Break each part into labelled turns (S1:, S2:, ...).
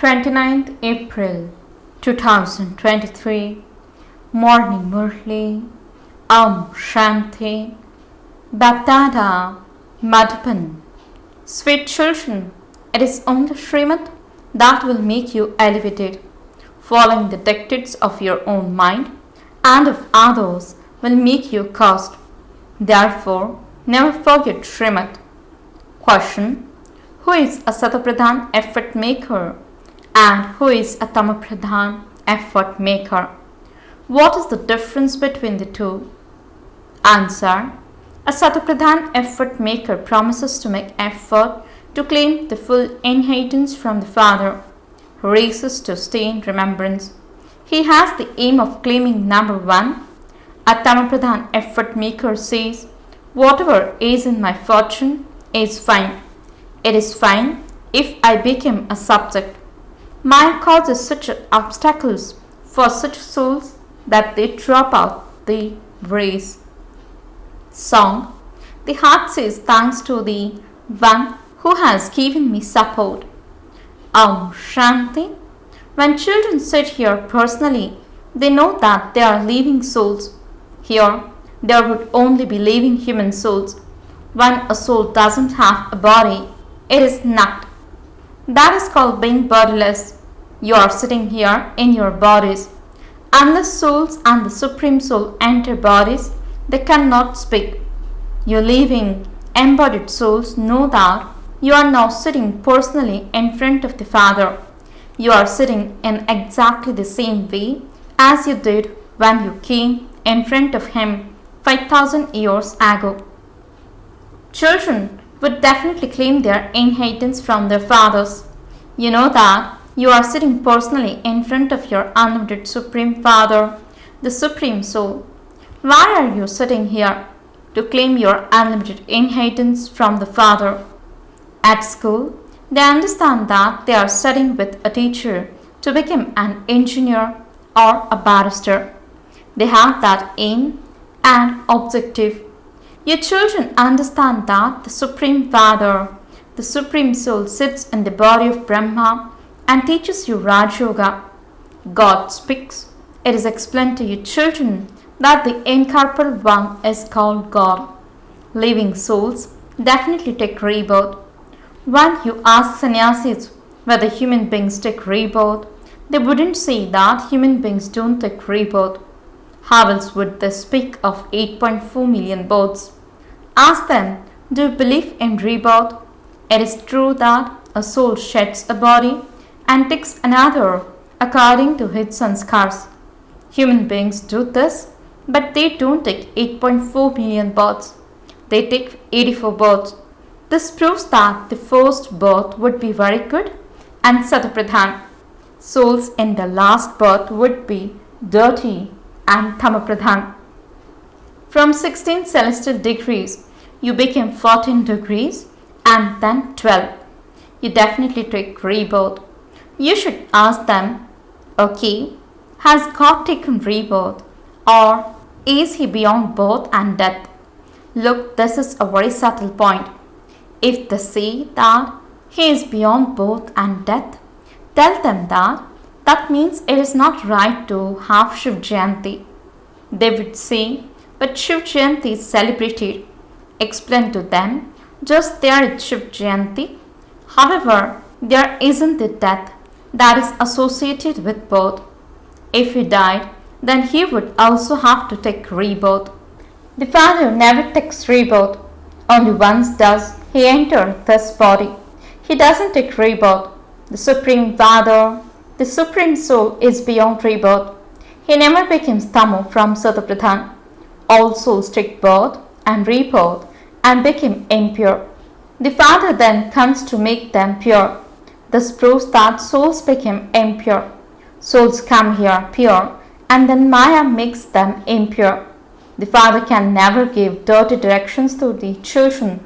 S1: 29th April 2023 Morning Murli Shanti BapDada Madhuban. Sweet children, it is only Srimad that will make you elevated. Following the dictates of your own mind and of others will make you cursed. Therefore, never forget Srimad. Question: who is a Satapradhan effort maker and who is a Tamapradhan effort maker? What is the difference between the two? Answer: a Satapradhan effort maker promises to make effort to claim the full inheritance from the Father. He races to stay in remembrance. He has the aim of claiming number one. A Tamapradhan effort maker says, whatever is in my fortune is fine. It is fine if I become a subject. Maya causes such obstacles for such souls that they drop out the race. Song: the heart says thanks to the one who has given me support. Shanti. When children sit here personally, they know that they are living souls. Here, there would only be living human souls. When a soul doesn't have a body, it is not. That is called being bodiless. You are sitting here in your bodies. Unless souls and the Supreme Soul enter bodies, they cannot speak. You living, embodied souls know that you are now sitting personally in front of the Father. You are sitting in exactly the same way as you did when you came in front of Him 5,000 years ago. Children would definitely claim their inheritance from their fathers. You know that you are sitting personally in front of your unlimited Supreme Father, the Supreme Soul. Why are you sitting here? To claim your unlimited inheritance from the Father. At school, they understand that they are studying with a teacher to become an engineer or a barrister. They have that aim and objective. Your children understand that the Supreme Father, the Supreme Soul, sits in the body of Brahma and teaches you Raj Yoga. God speaks. It is explained to you children that the incorporeal one is called God. Living souls definitely take rebirth. When you ask sannyasis whether human beings take rebirth, they wouldn't say that human beings don't take rebirth. How else would they speak of 8.4 million births? Ask them, do you believe in rebirth? It is true that a soul sheds a body and takes another according to its sanskars. Human beings do this, but they don't take 8.4 million births. They take 84 births. This proves that the first birth would be very good and Satapradhan. Souls in the last birth would be dirty and Tamapradhan. From 16 celestial degrees, you became 14 degrees and then 12. You definitely take rebirth. You should ask them, okay, has God taken rebirth or is He beyond birth and death? Look, this is a very subtle point. If they say that He is beyond birth and death, tell them that that means it is not right to have Shiv Jayanti. They would say, but Shiv Jayanti is celebrated. Explain to them, just there is Shiv Jayanti. However, there isn't the death that is associated with birth. If he died, then he would also have to take rebirth. The Father never takes rebirth. Only once does He enter this body. He doesn't take rebirth. The Supreme Father, the Supreme Soul, is beyond rebirth. He never becomes Tamo from Satapradhan. All souls take birth and rebirth and become impure. The Father then comes to make them pure. This proves that souls become impure. Souls come here pure and then Maya makes them impure. The Father can never give dirty directions to the children.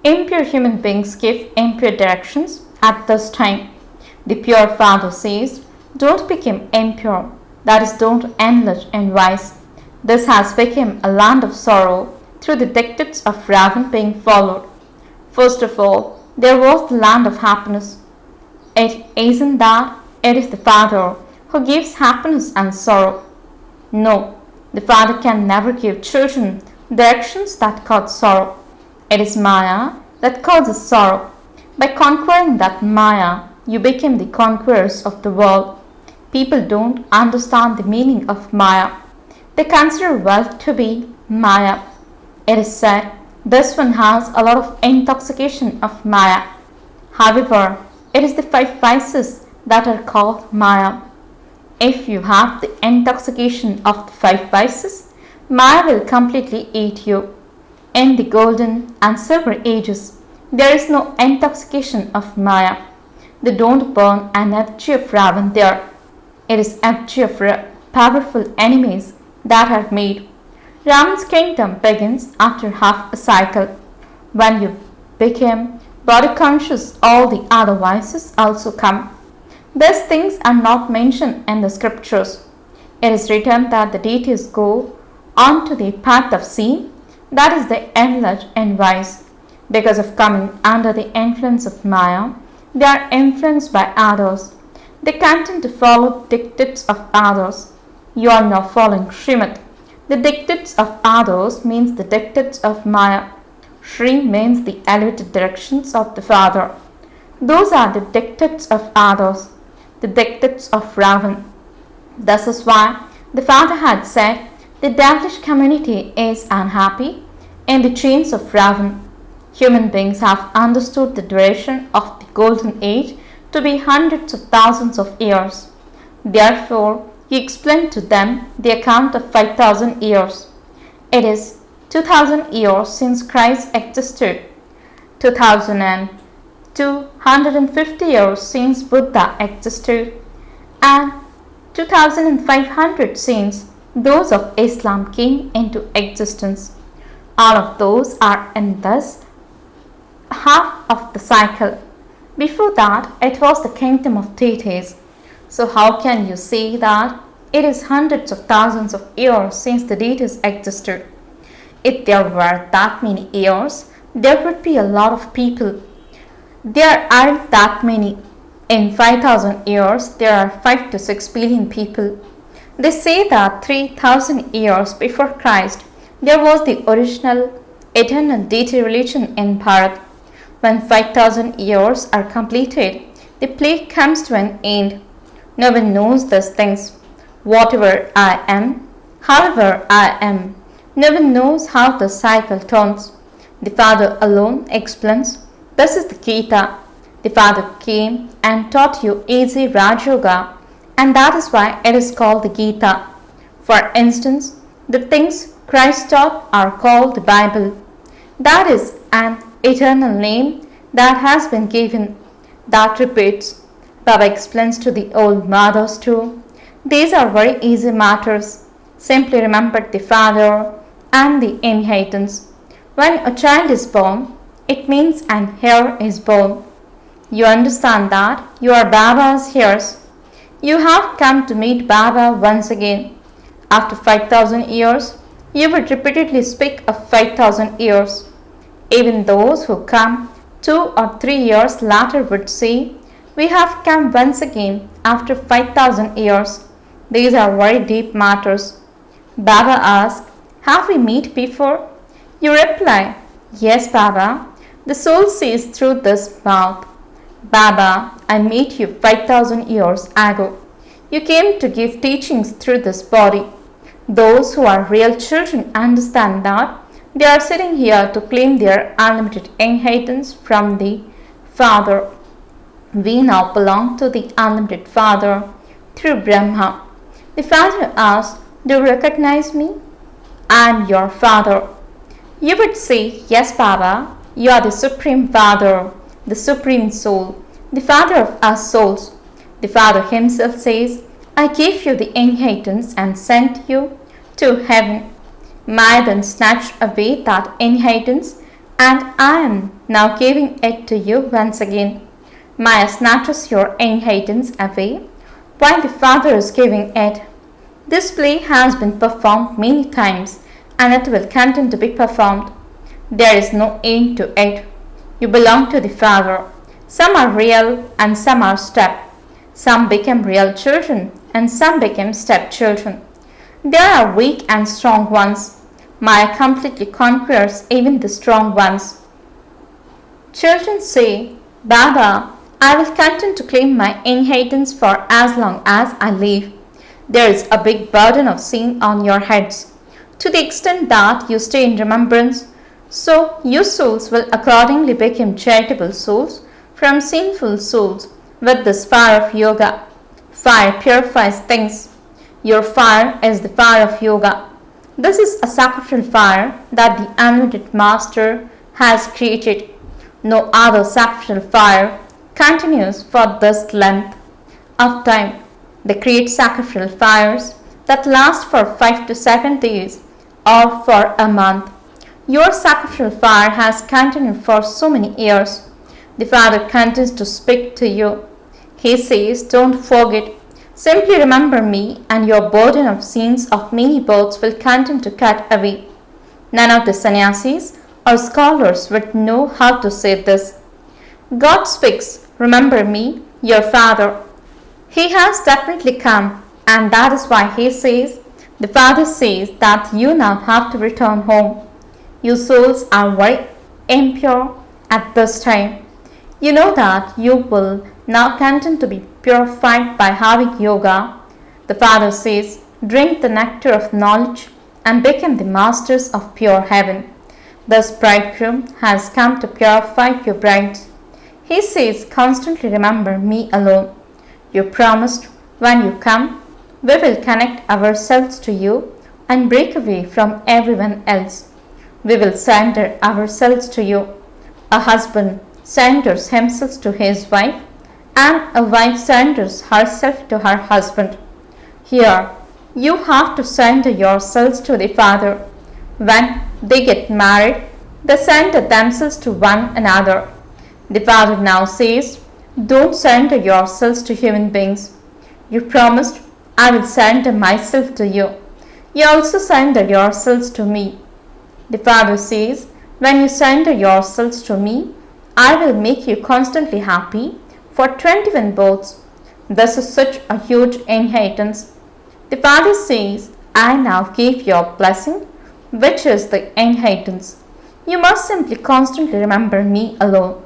S1: Impure human beings give impure directions at this time. The pure Father says, don't become impure. That is, don't enlarge in vice. This has become a land of sorrow through the dictates of Ravan being followed. First of all, there was the land of happiness. It isn't that it is the Father who gives happiness and sorrow. No, the Father can never give children the actions that cause sorrow. It is Maya that causes sorrow. By conquering that Maya, you become the conquerors of the world. People don't understand the meaning of Maya. They consider wealth to be Maya. It is said this one has a lot of intoxication of Maya. However, it is the 5 vices that are called Maya. If you have the intoxication of the 5 vices, Maya will completely eat you. In the golden and silver ages, there is no intoxication of Maya. They don't burn an effigy of Ravan there. It is effigy of powerful enemies that are made. Ravan's kingdom begins after half a cycle. When you become body conscious, all the other vices also come. These things are not mentioned in the scriptures. It is written that the deities go on to the path of sin, that is the endless and vice. Because of coming under the influence of Maya, they are influenced by others. They continue to follow dictates of others. You are now following Srimad. The dictates of others means the dictates of Maya. Sri means the elevated directions of the Father. Those are the dictates of others, the dictates of Ravan. This is why the Father had said the devilish community is unhappy in the chains of Ravan. Human beings have understood the duration of the golden age to be hundreds of thousands of years. Therefore, he explained to them the account of 5,000 years. It is 2,000 years since Christ existed, 2,250 years since Buddha existed, and 2,500 since those of Islam came into existence. All of those are in this half of the cycle. Before that, it was the kingdom of deities. So how can you say that it is hundreds of thousands of years since the deities existed? If there were that many years, there would be a lot of people. There aren't that many. In 5,000 years, there are 5 to 6 billion people. They say that 3,000 years before Christ, there was the original eternal deity religion in Bharat. When 5,000 years are completed, the play comes to an end. No one knows these things. Whatever I am, however I am, no one knows how the cycle turns. The Father alone explains. This is the Gita. The Father came and taught you easy Raj Yoga, and that is why it is called the Gita. For instance, the things Christ taught are called the Bible. That is an eternal name that has been given, that repeats. Baba explains to the old mothers too. These are very easy matters. Simply remember the Father and the inheritance. When a child is born, it means an heir is born. You understand that you are Baba's heirs. You have come to meet Baba once again. After 5,000 years, you would repeatedly speak of 5,000 years. Even those who come 2 or 3 years later would say, we have come once again after 5,000 years. These are very deep matters. Baba asks, have we met before? You reply, yes, Baba. The soul sees through this mouth. Baba, I met you 5,000 years ago. You came to give teachings through this body. Those who are real children understand that they are sitting here to claim their unlimited inheritance from the Father. We now belong to the unlimited Father through Brahma. The Father asks, do you recognize me? I am your Father. You would say, yes, Baba, you are the Supreme Father, the Supreme Soul, the Father of us souls. The Father himself says, I gave you the inheritance and sent you to heaven. Maya then snatched away that inheritance, and I am now giving it to you once again. Maya snatches your inheritance away, while the Father is giving it. This play has been performed many times, and it will continue to be performed. There is no end to it. You belong to the Father. Some are real and some are step. Some become real children and some become stepchildren. There are weak and strong ones. Maya completely conquers even the strong ones. Children say, Baba, I will continue to claim my inheritance for as long as I live. There is a big burden of sin on your heads. To the extent that you stay in remembrance, so your souls will accordingly become charitable souls from sinful souls with this fire of yoga. Fire purifies things. Your fire is the fire of yoga. This is a sacrificial fire that the unlimited master has created. No other sacrificial fire continues for this length of time. They create sacrificial fires that last for 5 to 7 days or for a month. Your sacrificial fire has continued for so many years. The Father continues to speak to you. He says, don't forget. Simply remember me and your burden of sins of many births will continue to cut away. None of the sannyasis or scholars would know how to say this. God speaks, remember me, your Father. He has definitely come, and that is why he says, the Father says that you now have to return home. You souls are very impure at this time. You know that you will now continue to be purified by having yoga. The Father says, drink the nectar of knowledge and become the masters of pure heaven. Thus bridegroom has come to purify your brides. He says, constantly remember me alone. You promised, when you come, we will connect ourselves to you and break away from everyone else. We will surrender ourselves to you. A husband surrenders himself to his wife, and a wife surrenders herself to her husband. Here, you have to surrender yourselves to the Father. When they get married, they surrender themselves to one another. The Father now says, don't surrender yourselves to human beings. You promised, I will surrender myself to you. You also surrender yourselves to me. The Father says, when you surrender yourselves to me, I will make you constantly happy for 21 births. This is such a huge inheritance. The Father says, I now give your blessing, which is the inheritance. You must simply constantly remember me alone.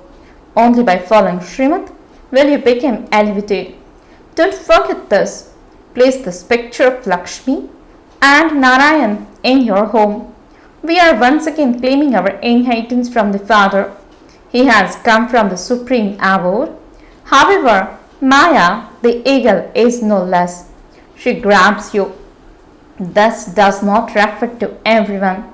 S1: Only by following Srimad will you become elevated. Don't forget this. Place this picture of Lakshmi and Narayan in your home. We are once again claiming our inheritance from the Father. He has come from the Supreme Abode. However, Maya, the eagle, is no less. She grabs you. This does not refer to everyone.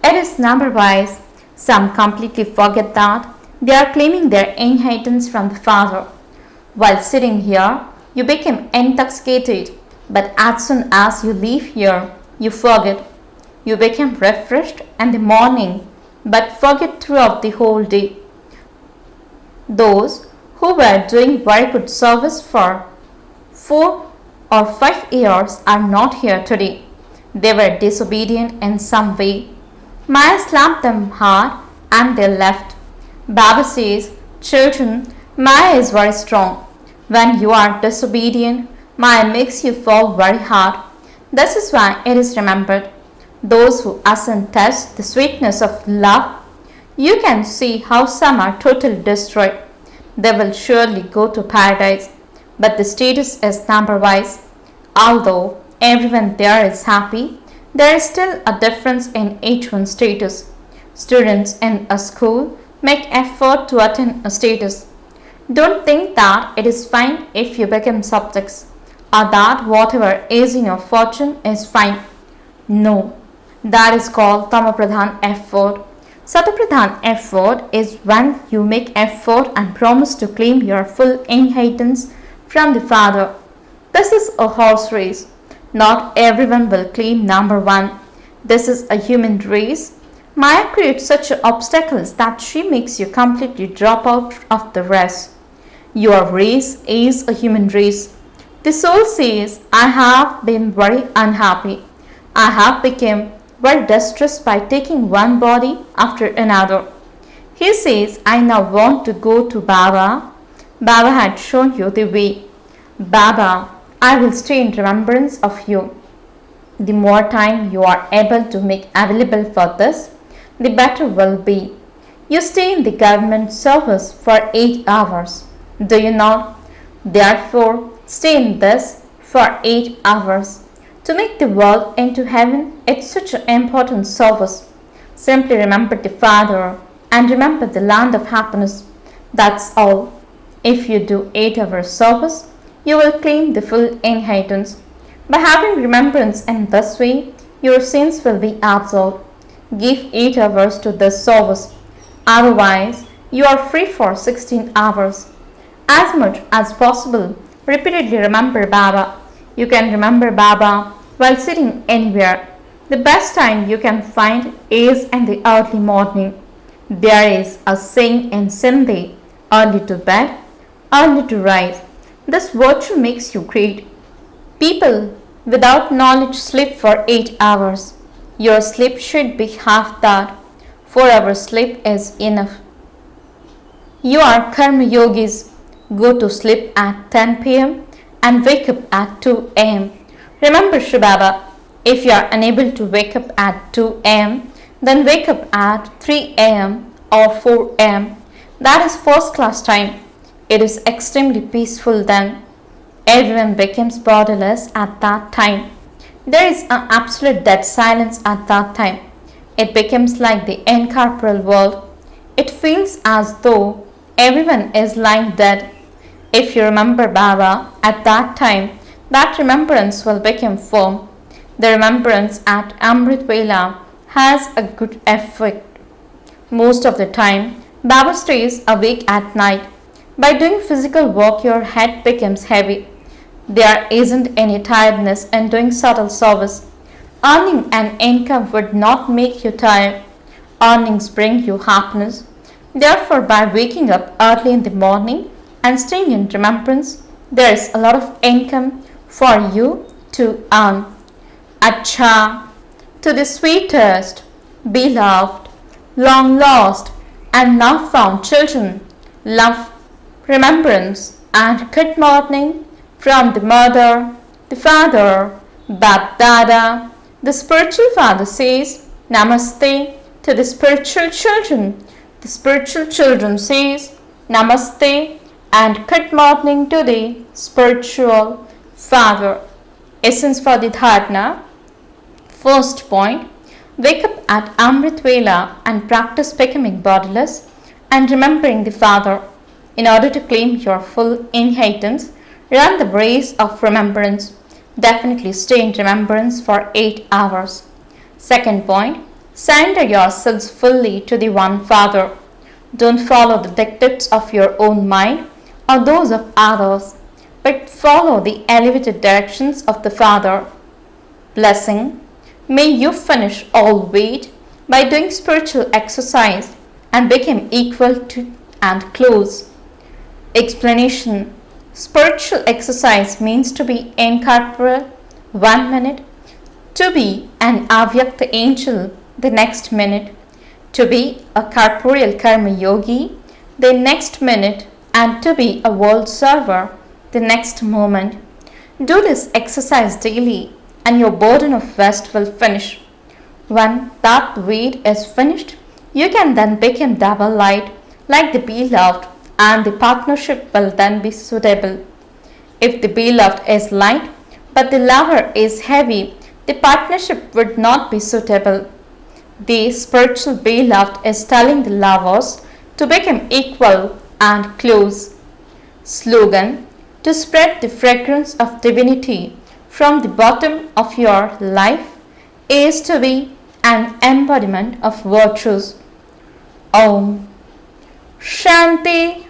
S1: It is number-wise. Some completely forget that they are claiming their inheritance from the Father. While sitting here, you become intoxicated, but as soon as you leave here, you forget. You become refreshed in the morning, but forget throughout the whole day. Those who were doing very good service for 4 or 5 years are not here today. They were disobedient in some way. Maya slapped them hard and they left. Baba says, children, Maya is very strong. When you are disobedient, Maya makes you fall very hard. This is why it is remembered. Those who ascend test the sweetness of love, you can see how some are totally destroyed. They will surely go to paradise, but the status is number-wise. Although everyone there is happy, there is still a difference in each one's status. Students in a school make effort to attain a status. Don't think that it is fine if you become subjects, or that whatever is in your fortune is fine. No, that is called Tamapradhan effort. Satapradhan effort is when you make effort and promise to claim your full inheritance from the Father. This is a horse race. Not everyone will claim number 1. This is a human race. Maya creates such obstacles that she makes you completely drop out of the race. Your race is a human race. The soul says, I have been very unhappy. I have become very distressed by taking one body after another. He says, I now want to go to Baba. Baba had shown you the way. Baba, I will stay in remembrance of you. The more time you are able to make available for this, the better will be. You stay in the government service for 8 hours. Do you not? Therefore, stay in this for 8 hours. To make the world into heaven, it's such an important service. Simply remember the Father and remember the land of happiness. That's all. If you do 8 hours service, you will claim the full inheritance. By having remembrance in this way, your sins will be absolved. Give 8 hours to this service. Otherwise, you are free for 16 hours. As much as possible, repeatedly remember Baba. You can remember Baba while sitting anywhere. The best time you can find is in the early morning. There is a saying in Sindhi, early to bed, early to rise. This virtue makes you great. People without knowledge sleep for 8 hours. Your sleep should be half that. 4 hours sleep is enough. You are karma yogis. Go to sleep at 10 p.m. and wake up at 2 a.m. Remember shivbaba. If you are unable to wake up at 2 a.m., then wake up at 3 a.m. or 4 a.m. That is first class time. It is extremely peaceful then. Everyone becomes bodiless at that time. There is an absolute dead silence at that time. It becomes like the incorporeal world. It feels as though everyone is lying dead. If you remember Baba at that time, that remembrance will become firm. The remembrance at Amrit Vela has a good effect. Most of the time, Baba stays awake at night. By doing physical work, your head becomes heavy. There isn't any tiredness in doing subtle service. Earning an income would not make you tired. Earnings bring you happiness. Therefore, by waking up early in the morning and staying in remembrance, there is a lot of income for you to earn. Acha, to the sweetest, beloved, long lost, and now found children, love, remembrance, and good morning from the mother, the father, BapDada. The spiritual father says, Namaste to the spiritual children. The spiritual children says, Namaste and good morning to the spiritual father. Essence for the dharana. First point, wake up at Amrit Vela and practice becoming bodiless and remembering the Father. In order to claim your full inheritance, run the race of remembrance. Definitely stay in remembrance for 8 hours. Second point, surrender yourselves fully to the one Father. Don't follow the dictates of your own mind or those of others, but follow the elevated directions of the Father. Blessing. May you finish all weight by doing spiritual exercise and become equal to and close. Explanation. Spiritual exercise means to be incorporeal 1 minute, to be an Avyakt angel the next minute, to be a corporeal karma yogi the next minute, and to be a world server the next moment. Do this exercise daily and your burden of West will finish. When that weight is finished, you can then become double light like the beloved, and the partnership will then be suitable. If the beloved is light but the lover is heavy, the partnership would not be suitable. The spiritual beloved is telling the lovers to become equal and close. Slogan. To spread the fragrance of divinity from the bottom of your life is to be an embodiment of virtues. Om Shanti